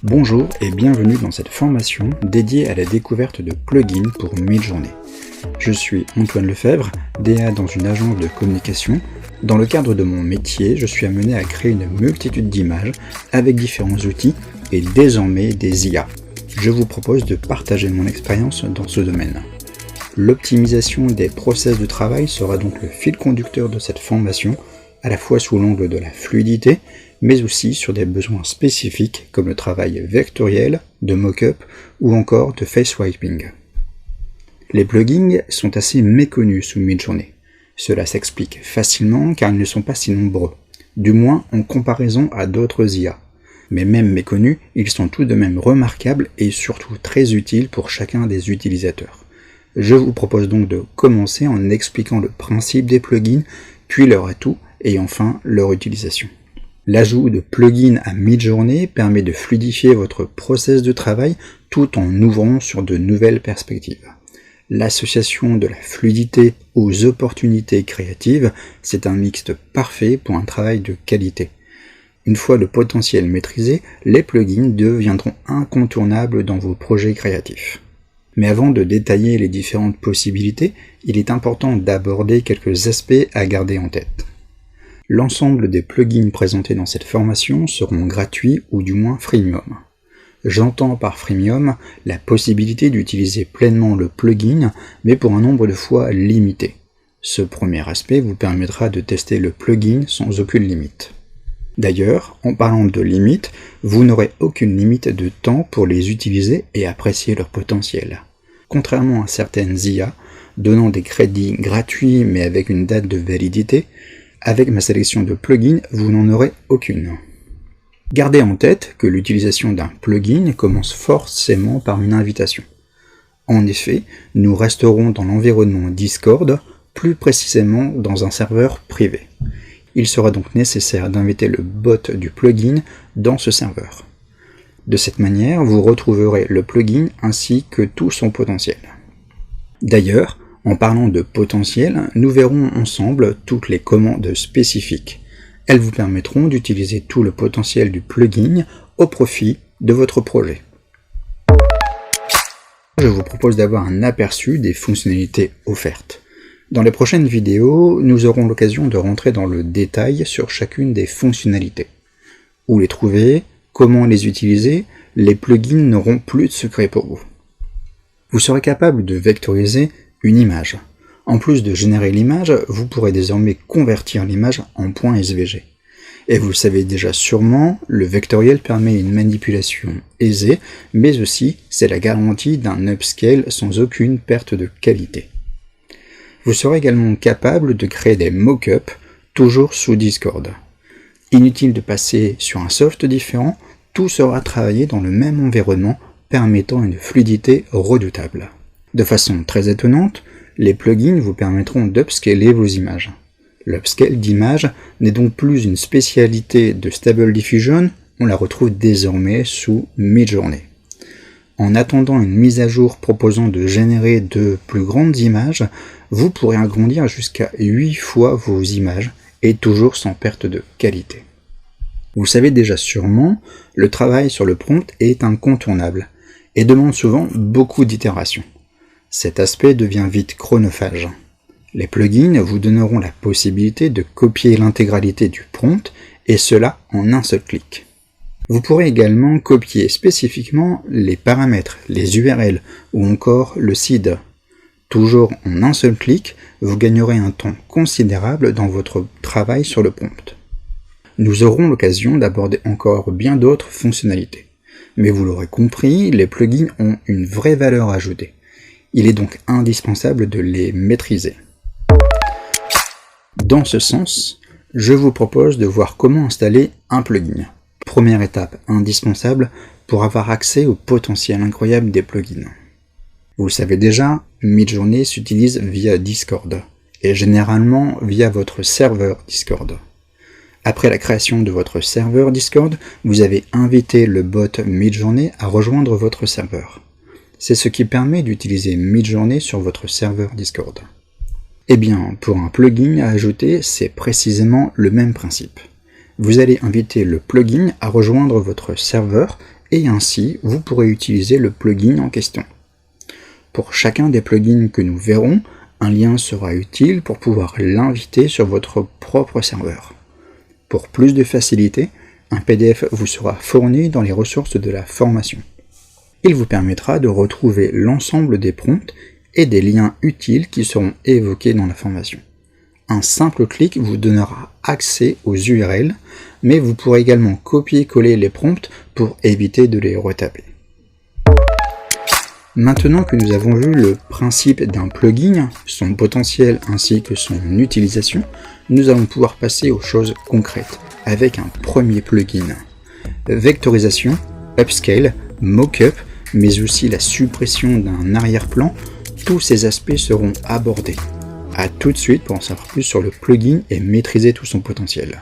Bonjour et bienvenue dans cette formation dédiée à la découverte de plugins pour Midjourney. Je suis Antoine Lefebvre, DA dans une agence de communication. Dans le cadre de mon métier, je suis amené à créer une multitude d'images avec différents outils et désormais des IA. Je vous propose de partager mon expérience dans ce domaine. L'optimisation des process de travail sera donc le fil conducteur de cette formation, à la fois sous l'angle de la fluidité, mais aussi sur des besoins spécifiques comme le travail vectoriel, de mock-up ou encore de face wiping. Les plugins sont assez méconnus sous Midjourney. Cela s'explique facilement car ils ne sont pas si nombreux, du moins en comparaison à d'autres IA. Mais même méconnus, ils sont tout de même remarquables et surtout très utiles pour chacun des utilisateurs. Je vous propose donc de commencer en expliquant le principe des plugins, puis leurs atouts et enfin leur utilisation. L'ajout de plugins à Midjourney permet de fluidifier votre process de travail tout en ouvrant sur de nouvelles perspectives. L'association de la fluidité aux opportunités créatives, c'est un mixte parfait pour un travail de qualité. Une fois le potentiel maîtrisé, les plugins deviendront incontournables dans vos projets créatifs. Mais avant de détailler les différentes possibilités, il est important d'aborder quelques aspects à garder en tête. L'ensemble des plugins présentés dans cette formation seront gratuits ou du moins freemium. J'entends par freemium la possibilité d'utiliser pleinement le plugin, mais pour un nombre de fois limité. Ce premier aspect vous permettra de tester le plugin sans aucune limite. D'ailleurs, en parlant de limite, vous n'aurez aucune limite de temps pour les utiliser et apprécier leur potentiel. Contrairement à certaines IA, donnant des crédits gratuits mais avec une date de validité, avec ma sélection de plugins, vous n'en aurez aucune. Gardez en tête que l'utilisation d'un plugin commence forcément par une invitation. En effet, nous resterons dans l'environnement Discord, plus précisément dans un serveur privé. Il sera donc nécessaire d'inviter le bot du plugin dans ce serveur. De cette manière, vous retrouverez le plugin ainsi que tout son potentiel. D'ailleurs, en parlant de potentiel, nous verrons ensemble toutes les commandes spécifiques. Elles vous permettront d'utiliser tout le potentiel du plugin au profit de votre projet. Je vous propose d'avoir un aperçu des fonctionnalités offertes. Dans les prochaines vidéos, nous aurons l'occasion de rentrer dans le détail sur chacune des fonctionnalités. Où les trouver, comment les utiliser, les plugins n'auront plus de secret pour vous. Vous serez capable de vectoriser une image. En plus de générer l'image, vous pourrez désormais convertir l'image en point SVG. Et vous le savez déjà sûrement, le vectoriel permet une manipulation aisée, mais aussi c'est la garantie d'un upscale sans aucune perte de qualité. Vous serez également capable de créer des mock-ups, toujours sous Discord. Inutile de passer sur un soft différent, tout sera travaillé dans le même environnement, permettant une fluidité redoutable. De façon très étonnante, les plugins vous permettront d'upscaler vos images. L'upscale d'image n'est donc plus une spécialité de Stable Diffusion, on la retrouve désormais sous Midjourney. En attendant une mise à jour proposant de générer de plus grandes images, vous pourrez agrandir jusqu'à 8 fois vos images, et toujours sans perte de qualité. Vous savez déjà sûrement, le travail sur le prompt est incontournable, et demande souvent beaucoup d'itérations. Cet aspect devient vite chronophage. Les plugins vous donneront la possibilité de copier l'intégralité du prompt, et cela en un seul clic. Vous pourrez également copier spécifiquement les paramètres, les URL ou encore le seed. Toujours en un seul clic, vous gagnerez un temps considérable dans votre travail sur le prompt. Nous aurons l'occasion d'aborder encore bien d'autres fonctionnalités. Mais vous l'aurez compris, les plugins ont une vraie valeur ajoutée. Il est donc indispensable de les maîtriser. Dans ce sens, je vous propose de voir comment installer un plugin. Première étape indispensable pour avoir accès au potentiel incroyable des plugins. Vous le savez déjà, Midjourney s'utilise via Discord, et généralement via votre serveur Discord. Après la création de votre serveur Discord, vous avez invité le bot Midjourney à rejoindre votre serveur. C'est ce qui permet d'utiliser Midjourney sur votre serveur Discord. Eh bien, pour un plugin à ajouter, c'est précisément le même principe. Vous allez inviter le plugin à rejoindre votre serveur et ainsi vous pourrez utiliser le plugin en question. Pour chacun des plugins que nous verrons, un lien sera utile pour pouvoir l'inviter sur votre propre serveur. Pour plus de facilité, un PDF vous sera fourni dans les ressources de la formation. Il vous permettra de retrouver l'ensemble des prompts et des liens utiles qui seront évoqués dans la formation. Un simple clic vous donnera accès aux URL, mais vous pourrez également copier-coller les prompts pour éviter de les retaper. Maintenant que nous avons vu le principe d'un plugin, son potentiel ainsi que son utilisation, nous allons pouvoir passer aux choses concrètes avec un premier plugin. Vectorisation, upscale, mockup, mais aussi la suppression d'un arrière-plan, tous ces aspects seront abordés. A tout de suite pour en savoir plus sur le plugin et maîtriser tout son potentiel.